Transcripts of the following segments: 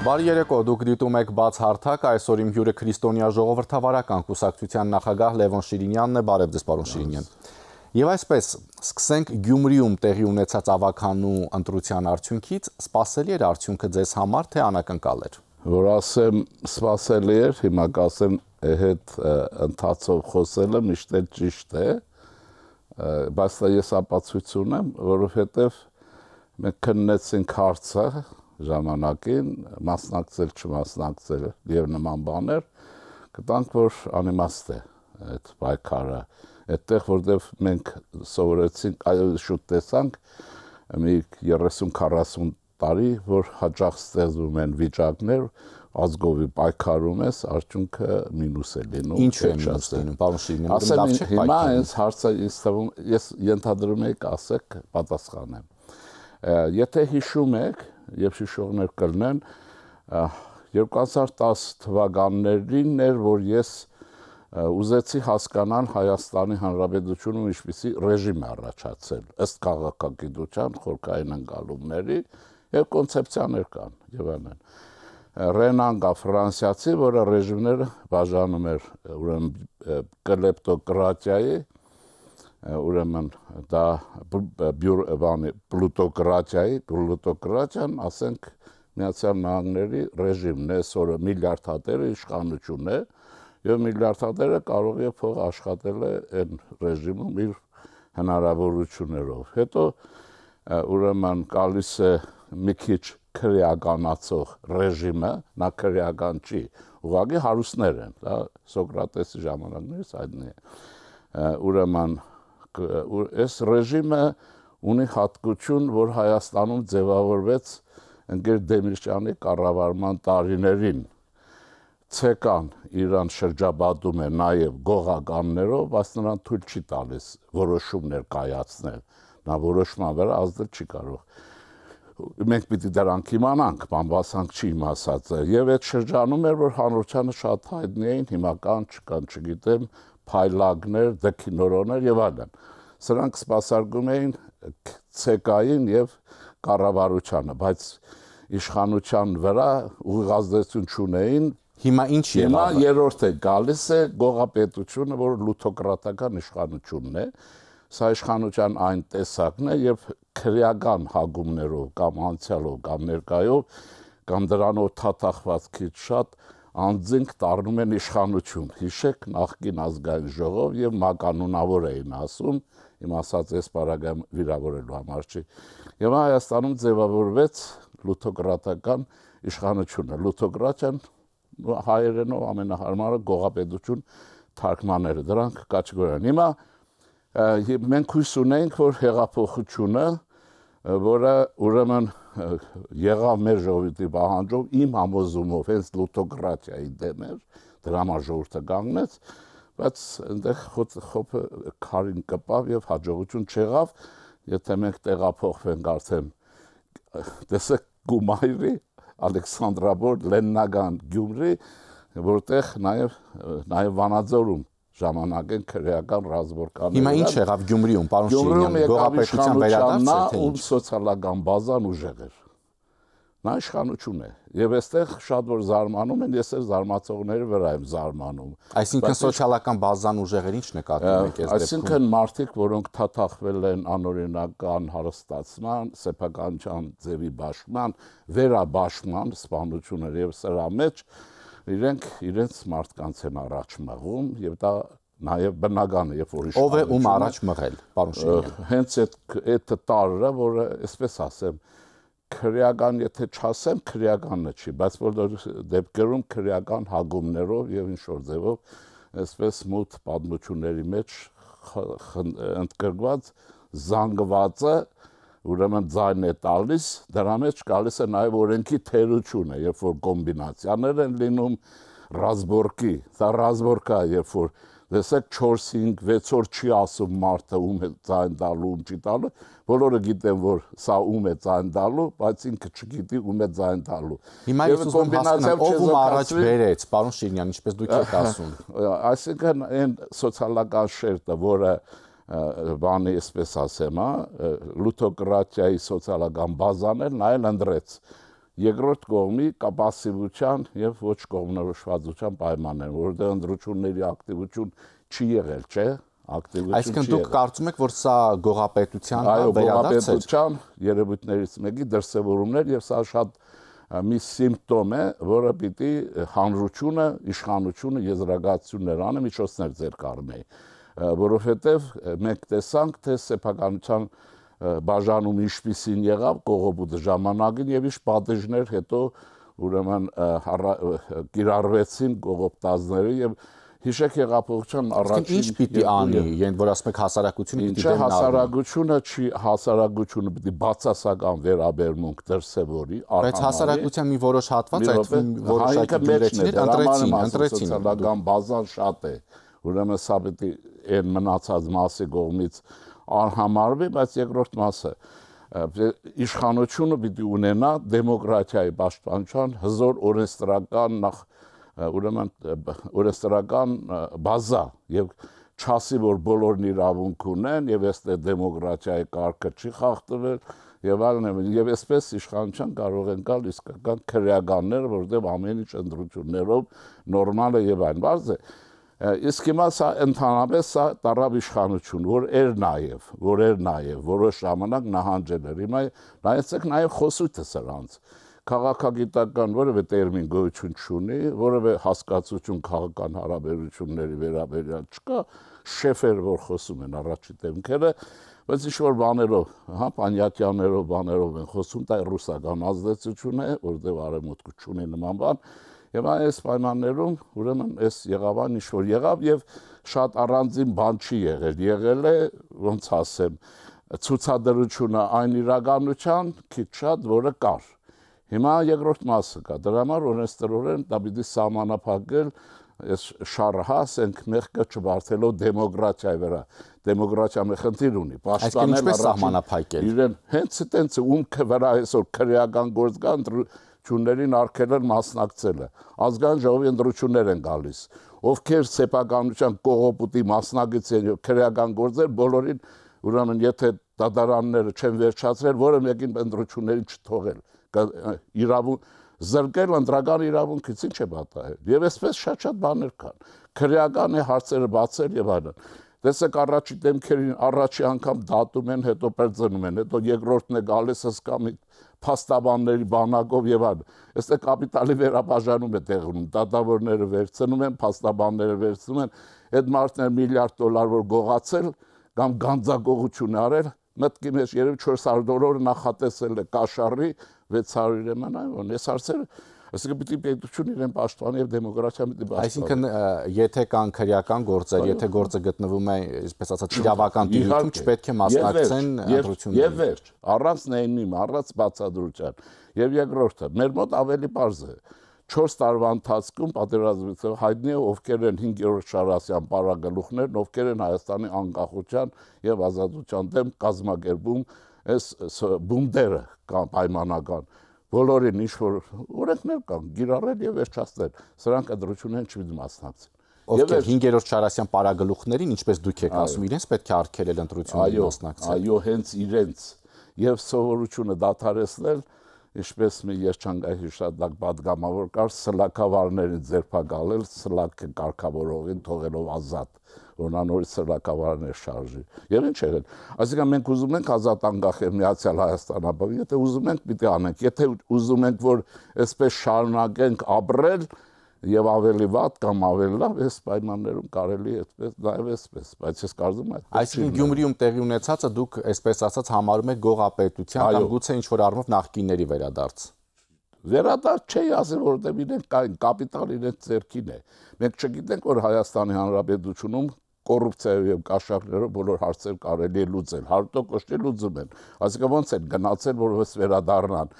Բարի երեկո, դուք դիտում եք բաց հարթակ, այսօր իմ հյուրը քրիստոնյա ժողովրդավարական կուսակցության նախագահ Լևոն Շիրինյանն է, բարև ձեզ պարոն Շիրինյան։ Եվ այսպես, սկսենք Գյումրիում տեղի ունեցած ավականու ընտրության արդյունքից, սպասելի էր արդյունքը ձեզ համար, թե անակնկալ էր։ Որ ասեմ սպասելի էր, հիմա կասեմ հետ ընթացով խոսելը միշտ էլ ճիշտ է, բայց ես ապացույց ունեմ, որովհետև մենք քննեցինք հարցը ժամանակին, մասնակցել չմասնակցել եւ նման բաներ, գտանք, որ անիմաստ է այդ պայքարը, այդտեղ որտեղ մենք սովորեցինք, շուտ տեսանք մի 30-40 տարի, որ հաճախ ստեղծում են վիճակներ, ազգովի պայքարում ես, արդյունքը մինուս է լինում։ Ինչ է մինուս լինում, պարոն Շիրինյան, ասեմ, հիմա այս հարցը ես ենթադրում եք, ասեք, պատասխանեմ։ Եթե հիշում եք, եւ հիշողներ կլինեն 2010 թվականներին էր, որ ես ուզեցի հասկանալ Հայաստանի Հանրապետությունում ինչպիսի ռեժիմ է առաջացել ըստ քաղաքագիտության խորքային ընկալումների եւ կոնցեպցիաներ կան եւ այլն։ Ռենան գա ֆրանսիացի, որը ռեժիմները բաժանում էր ուրեմն կլեպտոկրատիայի, ուրեմն դա պլուտոկրատիան, ասենք Միացյալ Նահանգների ռեժիմն է, այսօր միլիարդատերը իշխանություն է, եւ միլիարդատերը կարող է փող աշխատել է այն ռեժիմում իր հնարավորություններով։ Հետո ուրեմն գալիս է մի քիչ քրեականացող ռեժիմը, նա քրեական չի, ուղղակի հարուստներ են, դա Սոկրատեսի ժամանակներից հայտնի է։ Ուրեմն այս ռեժիմը ունի հատկություն, որ Հայաստանում ձևավորվեց ընկեր Դեմիրճյանի կառավարման տարիներին։ ՑԿ-ն իրան շրջապատում է նաև գողականներով, բայց նրան թույլ չի տալիս որոշումներ կայացնել։ Նա որոշման վրա ազդել չի կարող։ Մենք պիտի դրանք իմանանք, բամբասանք չի իմասած։ Եվ այդ շրջանում էր, որ հանրությանը շատ հայտնի էին, հիմա կան, չկան, չգիտեմ, փայլակներ, դեքինորոներ եւ այլն։ Սրանք սպասարկում էին ՑԿ-ին եւ կառավարությանը, բայց իշխանության վրա ուղղազդեցություն չունեին։ Հիմա ինչ է։ Հիմա երրորդ է գալիս է գողապետությունը, որ լութոկրատական իշխանությունն է։ Սա իշխանության այն տեսակն է, եւ քրեական հագումներով կամ անցյալով կամ ներկայով կամ դրանով թաթախված քիչ շատ անձինք դառնում են իշխանություն։ Հիշեք նախկին ազգային ժողով եւ մականունավոր էին ասում, իմ ասած այս բaragam վիրավորելու համար չի։ Եվ Հայաստանում ձևավորվեց լութոկրատական իշխանությունը։ Լութոկրատիան հայերենով ամենահարմարը գողապետություն թարգմաները, դրանք կաչգորեն։ Հիմա մենք հույս ունենք, որ հեղափոխությունը, որը ուրեմն եղավ մեր ժողովրդի պահանջով, իմ համոզումով հենց լութոկրատիայի դեմ էր, դրա համար ժողովուրդը կանգնեց, բայց այնտեղ խոփը քարին կպավ եւ հաջողություն չեղավ, եթե մենք տեղափոխվենք արդեն տեսեք Գումայրի, Ալեքսանդրապոր, Լեննագան, Գյումրի, որտեղ նաեւ Վանաձորում ժամանակեն քրեական ռազմորկաններ։ Հիմա ինչ եղավ Գյումրիում, պարոն Շիրինյան, գողապետության վերադարձ է, թե ինչ։ Սոցիալական բազան ուժեղ էր։ Նա իշխանություն է։ Եվ այստեղ շատ որ զարմանում են, ես էլ զարմացողների վրա եմ զարմանում։ Այսինքն սոցիալական բազան ուժեղեր ինչ նկատում եք այս դեպքում։ Այսինքն մարդիկ, որոնք թաթախվել են անօրինական հարստացման, սեփականության ձևի բաշխման, վերաբաշխման սպանություններ եւ սրա մեջ իրենք իրենց մարդկանց են առաջ մղում եւ դա նաեւ բնական է, երբ որ ով է ում առաջ մղել, պարոն Շիրինյան։ Հենց այդ տարը, որը այսպես ասեմ, քրեական, եթե չասեմ, քրեականը չի, բայց բոլոր դեպքերում քրեական հագումներով եւ ինչ-որ ձևով այսպես մութ պատմությունների մեջ ընդգրկված զանգվածը ուրեմն ձայն է տալիս, դրա մեջ գալիս է նաև օրենքի թերությունը, երբ որ կոմբինացիաներ են լինում, ռազմորկի, դա ռազմորկա, երբ որ տեսեք 4-5-6 օր չի ասում մարդը ում է ձայն տալու, ում չի տալու, բոլորը գիտեն, որ սա ում է ձայն տալու, բայց ինքը չգիտի ում է ձայն տալու։ Հիմա ես ուզում եմ հասկանալ, ով ում առաջ բերեց, պարոն Շիրինյան, ինչպես դուք եք ասում։ Այսինքն այն սոցիալական շերտը, որը բանի այսպես ասեմ, լութոկրատիայի սոցիալական բազան էլ նա էլ ընդրեց երկրորդ կողմի կապասիվության եւ ոչ կողմնորոշվածության պայմաններ, որտեղ ընտրությունների ակտիվություն չի եղել, չէ՞։ Այսինքն դուք կարծում եք, որ սա գողապետության վերադարձ է։ Այո, գողապետության երևույթներից մեկի դրսևորումներ եւ սա շատ մի սիմպտոմ է, որը պիտի հանրությունը, իշխանությունը եզրակացություններ անը միջոցներ ձեռք առնի, որովհետեւ մենք տեսանք, թե սեփականության բաժանում ինչպիսին եղավ կողոպուտը ժամանակին եւ ինչ պատեժներ հետո ուրեմն կիրառվեցին կողոպտածները եւ հիշեք հեղափոխության առաջին ինչ պիտի անի, յեն որ ասում եք հասարակությունը պիտի դեմ հասարակությունը պիտի բացասական վերաբերմունք դրսևորի, բայց հասարակության մի որոշ հատված այդ որոշակի դիրքեր ընտրեցին, սոցիալական բազան շատ է, ուրեմն սա պիտի այն մնացած մասի կողմից անհամարվի, բայց երկրորդ մասը իշխանությունը պիտի ունենա դեմոկրատիայի պաշտպանության հզոր օրենսդրական ուրեմն օրենսդրական բազա եւ չասի որ բոլորն իրավունք ունեն եւ այստեղ դեմոկրատիայի կարգը չի խախտվել եւ այլն եւ այսպես իշխանության կարող են գալ իսկական քրեականներ որտեղ ամեն ինչ ընտրություններով նորմալ է եւ այն բարձ է իսկ հիմա սա ընդհանրապես սա տարավ իշխանություն որ էր նաեւ որոշ ժամանակ նահանջել էր հիմա նայեցեք նաեւ խոսույթը սրանց քաղաքագիտական որևէ տերմին գոյություն չունի, որևէ հասկացություն քաղաքական հարաբերությունների վերաբերյալ չկա, շեֆեր որ խոսում են առաջի դեմքերը, բայց ինչ-որ բաներով, հա, պանյատյաներով, բաներով են խոսում, դա ռուսական ազդեցություն է, որտեղ արևմուտքը չունի նման բան, եւ այս պայմաններում ուրեմն այս եղավան ինչ-որ եղավ եւ շատ առանձին բան չի եղել է, ոնց ասեմ, ցուցադրությունը այն իրականության քիչ շատ, որը կար Հիմա երկրորդ մասը կա, դրա համար օրենսդրորեն դա պիտի սահմանափակել այս շարհը, ասենք մեղքը չբարձելով դեմոկրատիայի վրա, դեմոկրատիան մի խնդիր ունի, պաշտպանել ինչպես սահմանափակել։ Իրեն հենց այդպես ումքը վրա այսօր քրեական գործ կա ընտրություններին արգելել մասնակցելը, ազգային ժողովի ընտրություններ են գալիս, ովքեր սեփականության կողոպուտի մասնակից են եւ քրեական գործեր բոլորին ուրեմն եթե դատարանները չեն վերջացրել, որը մեկին ընտրություններին չթողել իրավունք զրկել ընտրական իրավունքից ինչ է պատահել եւ այսպես շատ բաներ կան քրեական է հարցերը բացել եւ այլն տեսեք առաջի դեմքերին առաջի անգամ դատում են հետո պերձնում են հետո երկրորդն է գալիս հսկամի փաստաբանների բանակով եւ այլն այստեղ կապիտալի վերաբաժանում է տեղ ունենում դատավորները վերցնում են փաստաբանները վերցնում են այդ մարդները միլիարդ դոլար որ գողացել կամ գանձագողություն արել մտքի մեջ երևի $400 նախատեսել է կաշառի 600 եմանայ, այս հարցերը, այսինքն պիտի պետություն իրեն պաշտպանի եւ դեմոկրատիան պիտի պաշտպանի։ Այսինքն եթե կան քրեական գործեր, եթե գործը գտնվում է, այսպես ասած, իրավական դիրքում, չպետք է մասնակցեն ընտրություններին։ Եվ վերջ, առանց նույնիսկ առանց բացադրության։ Եվ երկրորդը, մեր մոտ ավելի պարզ է 4 տարվա ընթացքում պատերազմից հայտնի է ովքեր են 5-րդ Շարասյան պարագլուխներն, ովքեր են Հայաստանի անկախության եւ ազատության դեմ կազմակերպում այս բումդերը կամ պայմանական բոլորին ինչ որ օրենքներ կան գիրառել եւ վերջացնել սրանք ընտրություններին չպիտի մասնակցեն ովքեր 5-րդ Շարասյան պարագլուխներին ինչպես դուք եք ասում իրենց պետք է արգելել ընտրություններին մասնակցել այո հենց իրենց եւ սովորությունը դադարեցնել ինչպես մի երջանկայի շատ պատգամավոր կար սլակավարներին ձերբակալել սլակը կարգավորողին թողելով ազատ որ նա նորից սլակավարներ շարժի եւ ինչ եղել այսինքն մենք ուզում ենք ազատ անկախ միացյալ Հայաստան ապա եթե ուզում ենք պիտի անենք եթե ուզում ենք որ այսպես շարունակենք ապրել եւ ավելի վատ կամ ավելի լավ այս պայմաններում կարելի է այդպես նաեւ այսպես բայց ես կարծում եմ այսինքն Գյումրիում տեղի ունեցածը դուք այսպես ասած համարում եք գողապետության կամ գուցե ինչ որ առումով նախկինների վերադարձ չի ասել որովհետեւ իրենք կապիտալ իրենց ձեռքին է մենք չգիտենք որ Հայաստանի Հանրապետությունում կոռուպցիայով եւ կաշառքներով բոլոր հարցեր կարելի է լուծել 100% լուծում են այսինքն ոնց են գնացել որ ըստ վերադառնան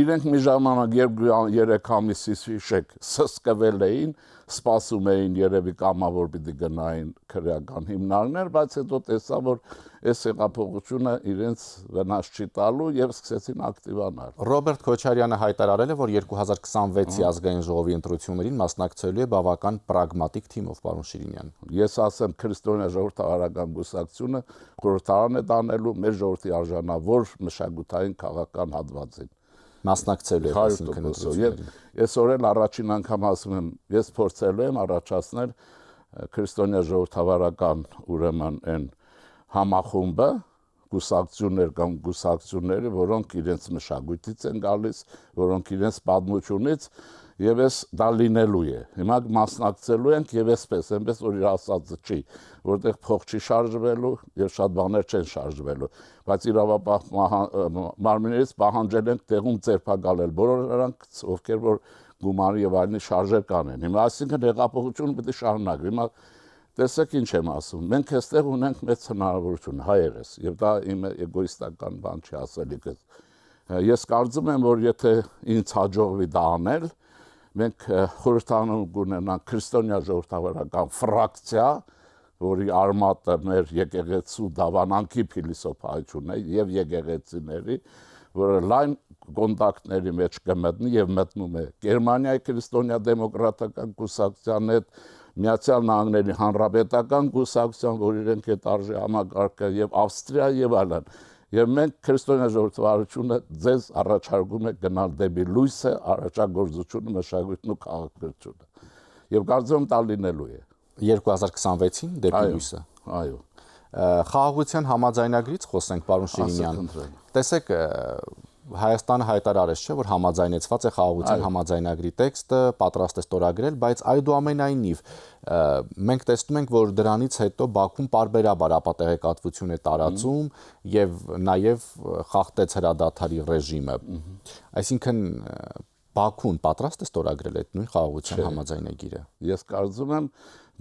իրենք մի ժամանակ 2-3 ամիսից հիշեք սսկվել էին սպասում էին երևի կամավոր պիտի գնային քրեական հիմնարներ բայց հետո տեսա որ այս հեղափոխությունը իրենց վնաս չի տալու եւ սկսեցին ակտիվանալ Ռոբերտ Քոչարյանը հայտարարել է որ 2026-ի ազգային ժողովի ընտրություններին մասնակցելու է բավական պրագմատիկ թիմով պարոն Շիրինյան ես ասեմ քրիստոնյա ժողովրդավարական գուսակցությունը խորհրդարան է տանելու մեր ժողովրդի արժանավոր մշակութային քաղաքական հատվածին Մասնակցելու եք, այսինքն ընտրություններին։ Այսօր էլ առաջին անգամ ասում եմ, ես փորձելու եմ առաջացնել քրիստոնյա ժողովրդավարական ուրեմն այն համախումբը, գուսակցություններ կամ գուսակցությունները, որոնք իրենց մշակույթից են գալիս, որոնք իրենց պատմությունից եւ ես դա լինելու է։ Հիմա մասնակցելու ենք եւ այնպես որ իր ասածը չի, որտեղ փող չի շարժվելու եւ շատ բաներ չեն շարժվելու, բայց իրավապահ մարմիններից պահանջել ենք տեղում ձերբակալել բոլոր նրանք, ովքեր որ գումարի եւ այլնի շարժեր կանեն։ Հիմա այսինքն հեղափոխությունը պետք է շարունակվի։ Հիմա տեսեք ինչ եմ ասում, մենք այստեղ ունենք մեծ հնարավորություն հայերս եւ դա իմ էգոիստական բան չի ասելիքս։ Ես կարծում եմ, որ եթե ինձ հաջողվի դա անել, մենք խորհրդանում կունենանք քրիստոնյա ժողովրդավարական ֆրակցիա, որի արմատը մեր եկեղեցու դավանանքի փիլիսոփայությունն է եւ եկեղեցիների, որը լայն կոնտակտների մեջ կմտնի եւ մտնում է Գերմանիայի քրիստոնյա դեմոկրատական կուսակցության հետ, Միացյալ Նահանգների հանրապետական կուսակցության, որ իրենք հետ արժի համակարգը եւ Ավստրիա եւ այլն։ Եվ մենք քրիստոնյա ժողովրդավարությունը ձեզ առաջարկում է գնալ դեպի լույսը, առաջագործությունը, մշակույթն ու քաղաքականությունը։ Եվ կարծում եմ դա լինելու է 2026-ին դեպի լույսը։ Այո։ Խաղաղության համաձայնագրից խոսենք, պարոն Շիրինյան։ Տեսեք, Հայաստանը հայտարարեց, չէ, որ համաձայնեցված է խաղաղության համաձայնագրի տեքստը, պատրաստ է ստորագրել, բայց այդուամենայնիվ մենք տեսնում ենք, որ դրանից հետո Բաքուն պարբերաբար ապատեղեկատվություն է տարածում եւ նաեւ խախտեց հրադադարի ռեժիմը։ Այսինքն Բաքուն պատրաստ է ստորագրել այդ նույն խաղաղության համաձայնագիրը։ Ես կարծում եմ,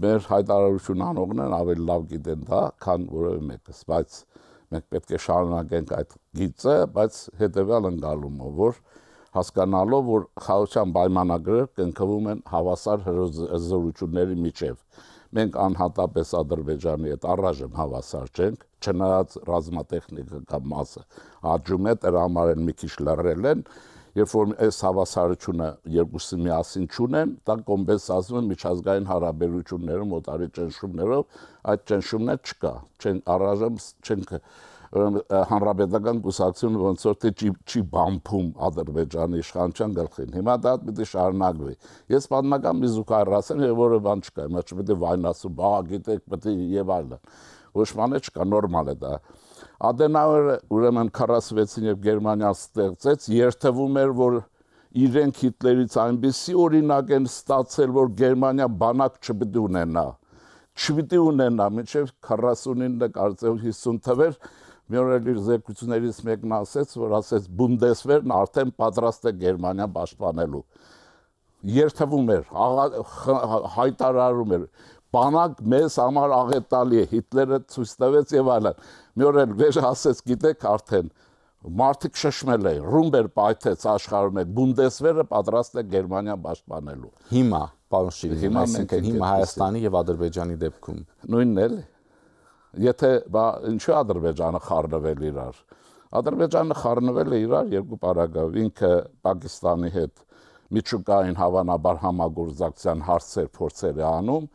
մեր հայտարարություն անողներն ավելի լավ գիտեն դա, քան որևէ մեկս, բայց մենք պետք է շարունակենք այդ գիծը, բայց հետեւյալ ընկալումով, որ հասկանալով, որ խաղաղության պայմանագրերը կնքվում են հավասար հզորությունների միջև։ Մենք անհատապես Ադրբեջանի հետ առայժմ հավասար չենք, չնայած ռազմատեխնիկական մասը աճում է, դրա համար են մի քիչ լռել են, երբ որ այս հավասարությունը երկուսը միասին չունեն, դա կոմպենսացվում է միջազգային հարաբերություններում, օտարի ճնշումներով, այդ ճնշումներ չկա, առայժմ չենք հանրապետական կուսակցությունը ոնց որ թե չի բամփում Ադրբեջանի իշխանության գլխին։ Հիմա դա պետք է շարունակվի։ Ես պատմական մի զուգահեռ ասեմ, եւ որը բան չկա, հիմա չպետք է վայնասու, բա գիտեք, պետք է եւ այլն։ Ոչ բան չկա, նորմալ է դա։ Ադենաուերը ուրեմն 46-ին երբ Գերմանիան ստեղծեց, երթվում էր, որ իրենք Հիտլերից այնպիսի օրինակ են ստացել, որ Գերմանիա բանակ չպետք է ունենա։ Չպետք է ունենա, մինչև 49-ը կարծեմ 50 թվեր մի օր էլ իր զեկույցներից մեկն ասեց, որ ասեց Բունդեսվերն արդեն պատրաստ է Գերմանիա պաշտպանելու։ Երթվում էր, հայտարարում էր, բանակ մեզ համար աղետալի է, Հիտլերը ցույց տվեց եւ այլն։ Մի օր էլ վեր ասեց, գիտեք արդեն մարդիկ շշմել էին, ռումբեր պայթեց աշխարհում է, Բունդեսվերը պատրաստ է Գերմանիա պաշտպանելու։ Հիմա, պարոն Շիրին, այսինքն հիմա Հայաստանի եւ Ադրբեջանի դեպքում նույնն էլ Եթե ինչու Ադրբեջանը խառնվել իրար։ Ադրբեջանը խառնվել է իրար երկու պարագայով, ինքը Պակիստանի հետ միջուկային հավանաբար համագործակցության հարցեր փորձեր է անում,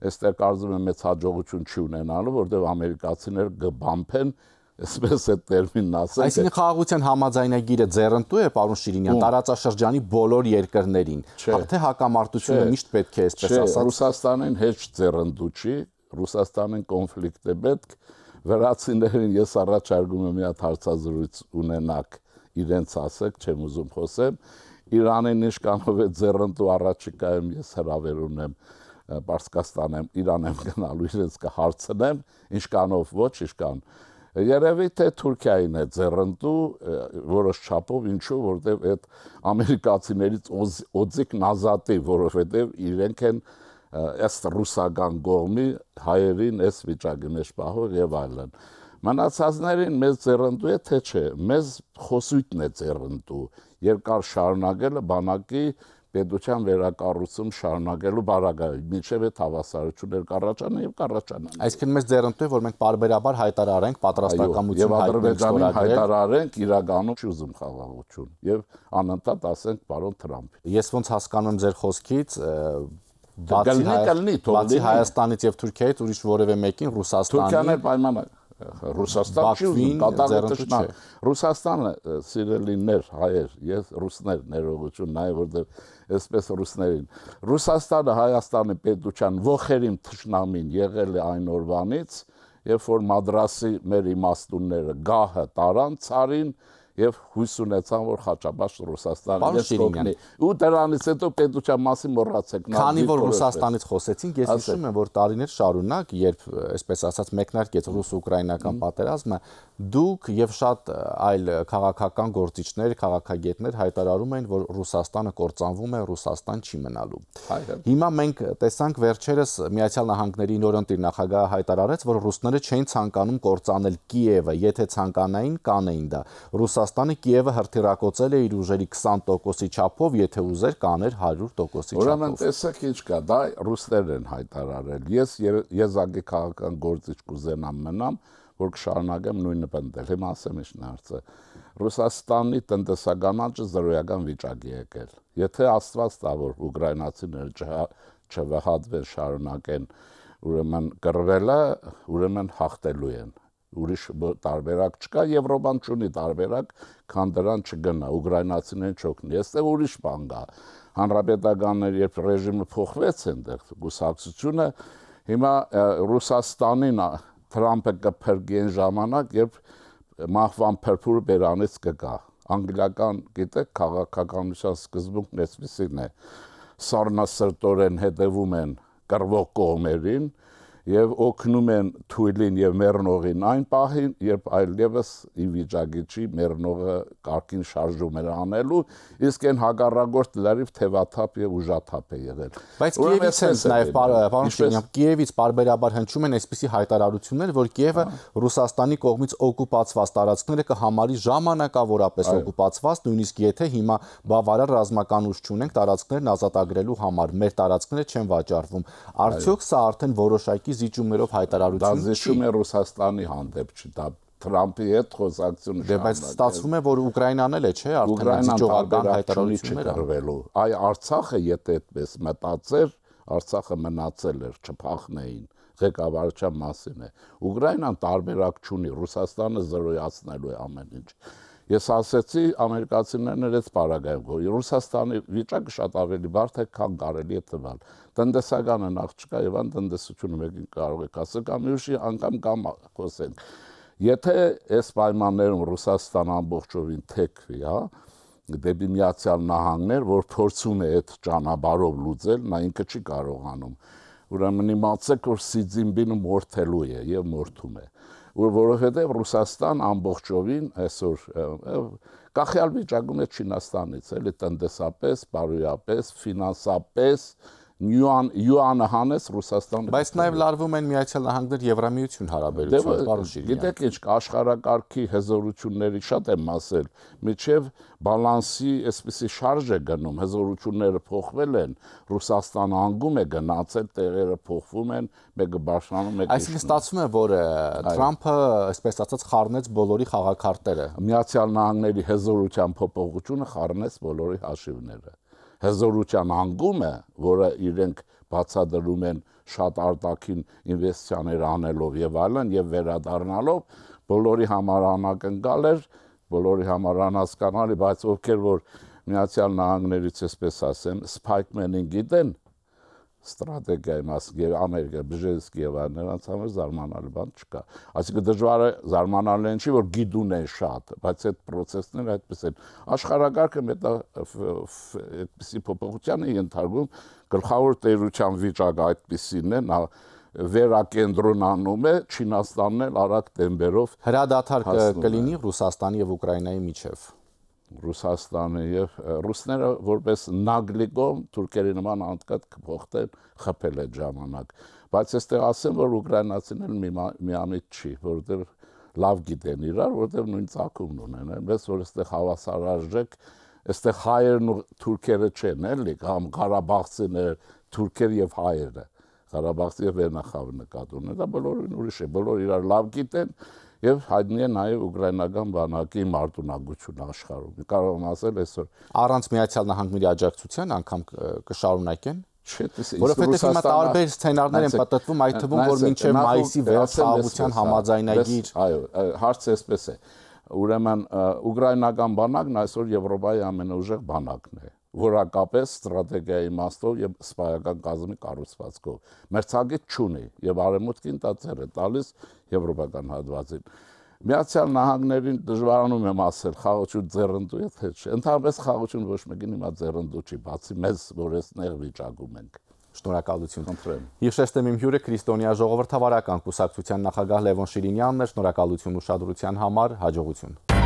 այստեղ կարծում եմ մեծ հաջողություն չի ունենալու, որտեղ ամերիկացիները կբամփեն, այսպես է տերմինն ասել։ Այսինքն խաղաղության համաձայնագիրը ձեռնտու է, պարոն Շիրինյան, տարածաշրջանի բոլոր երկրներին, թե հակամարտությունը միշտ պետք է այսպես ասած։ Ռուսաստանին հեչ ձեռնտու չի, Ռուսաստանին կոնֆլիկտ է պետք, վրացիներին ես առաջարկում եմ մի հատ հարցազրույց ունենաք, իրենց ասեք, չեմ ուզում խոսեմ, Իրանին ինչքանով է ձեռնտու առաջիկայում ես հրավեր ունեմ Պարսկաստան եմ, Իրան եմ գնալու, իրենց կհարցնեմ, ինչքանով ոչ, ինչքան։ Երևի թե Թուրքիային է ձեռնտու որոշ չափով, ինչու, որտեղ այդ ամերիկացիներից օձիկն ազատի, որովհետև իրենք են ըստ ռուսական կողմի հայերին այս վիճակի մեջ պահող եւ այլն։ Մնացածներին մեզ ձեռնտու է թե չէ, մեզ խոսույթն է ձեռնտու, երկար շարունակելը բանակի պետության վերակառուցում շարունակելու բարագայում, մինչև այդ հավասարություններ կառաջանան եւ կառաջանան։ Այսինքն մեզ ձեռնտու է, որ մենք պարբերաբար հայտարարենք պատրաստակամություն Ադրբեջանին հայտարարենք իրականում չի ուզում խաղաղություն եւ անընդհատ ասենք պարոն Թրամփ։ Ես ոնց հասկանում ձեր խոսքից Բացի Հայաստանից եւ Թուրքիայից ուրիշ որևէ մեկին Ռուսաստանի Թուրքիան էլ պայմանագիր Ռուսաստան չի ուզում կատարել ճշնամ։ Ռուսաստանը սիրելիներ, հայեր, ես ռուսներ ներողություն, նաև որտեղ այսպես ռուսներին։ Ռուսաստանը Հայաստանի պետության ողերիմ թշնամին եղել է այն օրվանից, երբ որ Մադրասի մեր իմաստունները գահը տարան ցարին եւ հույս ունեցան, որ Խաչապաշտ Ռուսաստանը կօգնի։ Ու դրանից հետո պետության մասին մոռացեք։ Քանի որ Ռուսաստանից խոսեցինք, ես հիշում եմ, որ տարիներ շարունակ, երբ այսպես ասած մեկնարկեց ռուս-ուկրաինական պատերազմը, դուք եւ շատ այլ քաղաքական գործիչներ, քաղաքագետներ հայտարարում էին, որ Ռուսաստանը կործանվում է, Ռուսաստան չի մնալու։ Հիմա մենք տեսանք վերջերս Միացյալ Նահանգների նորընտիր նախագահը հայտարարեց, որ ռուսները չէին ցանկանում կործանել Կիևը, եթե ցանկանային, կանեին դա։ Ռուսաստանը Կիևը հրթիռակոծել է իր ուժերի 20%-ի չափով, եթե ուզեր կաներ 100%-ի չափով։ Ուրեմն տեսեք ինչ կա, դա ռուսներն են հայտարարել։ Ես եզակի քաղաքական գործիչ կուզենամ մնամ, որ կշարունակեմ նույնը պնդել։ Հիմա ասեմ ինչն է հարցը։ Ռուսաստանի տնտեսական աճը զրոյական վիճակի եկել։ Եթե Աստված տա, որ ուկրաինացիները չվհատվեն, շարունակեն, ուրեմն կռվելը, ուրեմն հաղթելու են։ Ուրիշ տարբերակ չկա, Եվրոպան չունի տարբերակ, քան դրան չգնա, ուկրաինացիներին չօգնի։ Այստեղ ուրիշ բան կա։ Հանրապետականները երբ ռեժիմը փոխվեց այնտեղ, կուսակցությունը հիմա Ռուսաստանին Թրամփը կփրկի այն ժամանակ, երբ մահվան փրփուրը բերանից կգա։ Անգլիական, գիտեք, քաղաքականության սկզբունքն այսպեսին է. սառնասրտորեն հետևում են կռվող կողմերին եւ օգնում են թույլին եւ մեռնողին այն պահին, երբ այլևս ի վիճակի չի մեռնողը կարգին շարժում էր անելու, իսկ այն հակառակորդ լրիվ թևաթափ եւ ուժաթափ է եղել։ Բայց Կիևից են նաեւ պարոն Շիրինյան, Կիևից բարբերաբար հնչում են այսպիսի հայտարարություններ, որ Կիևը Ռուսաստանի կողմից օկուպացված տարածքները կհամարի ժամանակավորապես օկուպացված, նույնիսկ եթե հիմա բավարար ռազմական ուժ չունենք տարածքներն ազատագրելու համար, մեր տարածքները չեն վաճառվում։ Արդյոք սա արդեն որոշակի զիջումներով հայտարարություն չի։ Դա զիջում է Ռուսաստանի հանդեպ, չի, դա Թրամփի հետ խոսակցություն շարունակել։ Բայց ստացվում է, որ Ուկրաինան էլ է, չէ՞, արդեն զիջողական հայտարարություններ կրվելու։ Այ Արցախը, եթե այդպես մտածեր, Արցախը մնացել էր, չփախնեին, ղեկավարության մասին է։ Ուկրաինան տարբերակ չունի, Ռուսաստանը զրոյացնելու է ամեն ինչ։ Ես ասեցի ամերիկացիներն էլ այս պարագայում, Ռուսաստանի վիճակը շատ ավելի բարդ է, քան կարելի է տվալ։ Տնտեսականը նախ չկա եւ այն տնտեսությունը մեկին կարող է ասել կամ ուրիշի անգամ կամ խոսենք։ Եթե այս պայմաններում Ռուսաստան ամբողջովին թեքվի, հա, դեպի Միացյալ Նահանգներ, որ փորձում է այդ ճանապարհով լուծել, նա ինքը չի կարողանում։ Ուրեմն իմացեք, որ Սի Ցզինպինը մորթելու է եւ մորթում է։ Որովհետև Ռուսաստան ամբողջովին այսօր կախյալ վիճակում է Չինաստանից, էլի տնտեսապես, բարոյապես, ֆինանսապես, յուանը հանես Ռուսաստանը։ Բայց նաև լարվում են Միացյալ Նահանգներ Եվրամիություն հարաբերությունները, պարոն Շիրինյան։ Գիտեք ինչ, աշխարհակարգի հզորությունների շատ եմ ասել, միջև բալանսի այսպիսի շարժ է գնում, հզորությունները փոխվել են, Ռուսաստանը անգում է գնացել, տեղերը փոխվում են, մեկը բարձրանում, մեկը։ Այսինքն ստացվում է, որ Թրամփը, այսպես ասած, խառնեց բոլորի խաղաքարտերը։ Միացյալ Նահանգների հզորության փոփոխությունը խառնեց բոլորի հաշիվները։ Հզորության անգումը, որը իրենք բացադրում են շատ արտաքին ինվեստիցիաներ անելով եւ այլն եւ վերադառնալով, բոլորի համար անակնկալ էր, բոլորի համար անհասկանալի, բայց ովքեր որ Միացյալ Նահանգներից այսպես ասեմ, Սփայքմենին գիտեն, ստրատեգիայի մասին եւ Ամերիկա, Բժեզկի եւ նրանց համար զարմանալի բան չկա։ Այսինքն դժվար է զարմանալի չի, որ գիտուն են շատ, բայց այդ process-ները այդպես են։ Աշխարհակարգը մետա այդպիսի փոփոխության է ենթարկում, գլխավոր տերության վիճակը այդպիսին է, նա վերակենտրոնանում է, Չինաստանն էլ արագ տեմպերով հրադադար կլինի Ռուսաստանի եւ Ուկրաինայի միջև։ Ռուսաստանը եւ ռուսները որպես նագլիկով թուրքերի նման անդկատ կփոխտեն խփել այդ ժամանակ, բայց այստեղ ասեմ, որ ուկրաինացիներն միամիտ չի, որովհետեւ լավ գիտեն իրար, որովհետեւ նույն ցակումն ունեն, այնպես որ այստեղ հավասարարժեք, այստեղ հայերն ու թուրքերը չեն, էլի, կամ ղարաբաղցիներ, թուրքեր եւ հայերը, Ղարաբաղցի եւ Վերնախավը նկատում են, դա բոլորին ուրիշ է, բոլոր իրար լավ գիտեն եւ հայտնի է նաեւ ուկրաինական բանակի մարտունակությունը աշխարհում։ Կարող եմ ասել այսօր առանց Միացյալ Նահանգների աջակցության անգամ կշարունակեն։ Որովհետև հիմա տարբեր սցենարներ են պատտվում, այդ թվում որ մինչև մայիսի վերջ խաղաղության համաձայնագիր։ Այո, հարցը այսպես է։ Ուրեմն ուկրաինական բանակն այսօր Եվրոպայի ամենաուժեղ բանակն է, որակապես ստրատեգիայի իմաստով եւ սպայական կազմի կառուցվածքով։ Մերձագետ չունի եւ արևմուտքին դա ծեր է տալիս եվրոպական հատվածին։ Միացյալ Նահանգներին դժվարանում եմ ասել խաղաղություն ձեռնտու է թե չէ։ Ընդհանրապես խաղաղություն ոչ մեկին հիմա ձեռնտու չի, բացի մեզ, որ այս նեղ վիճակում ենք։ Շնորհակալություն։ Խնդրեմ։ Հիշեցնեմ իմ հյուրը Քրիստոնյա ժողովրդավարական կուսակցության նախագահ Լևոն Շիրինյանն է։ Շնորհակալություն ուշադրության համար, հաջողություն։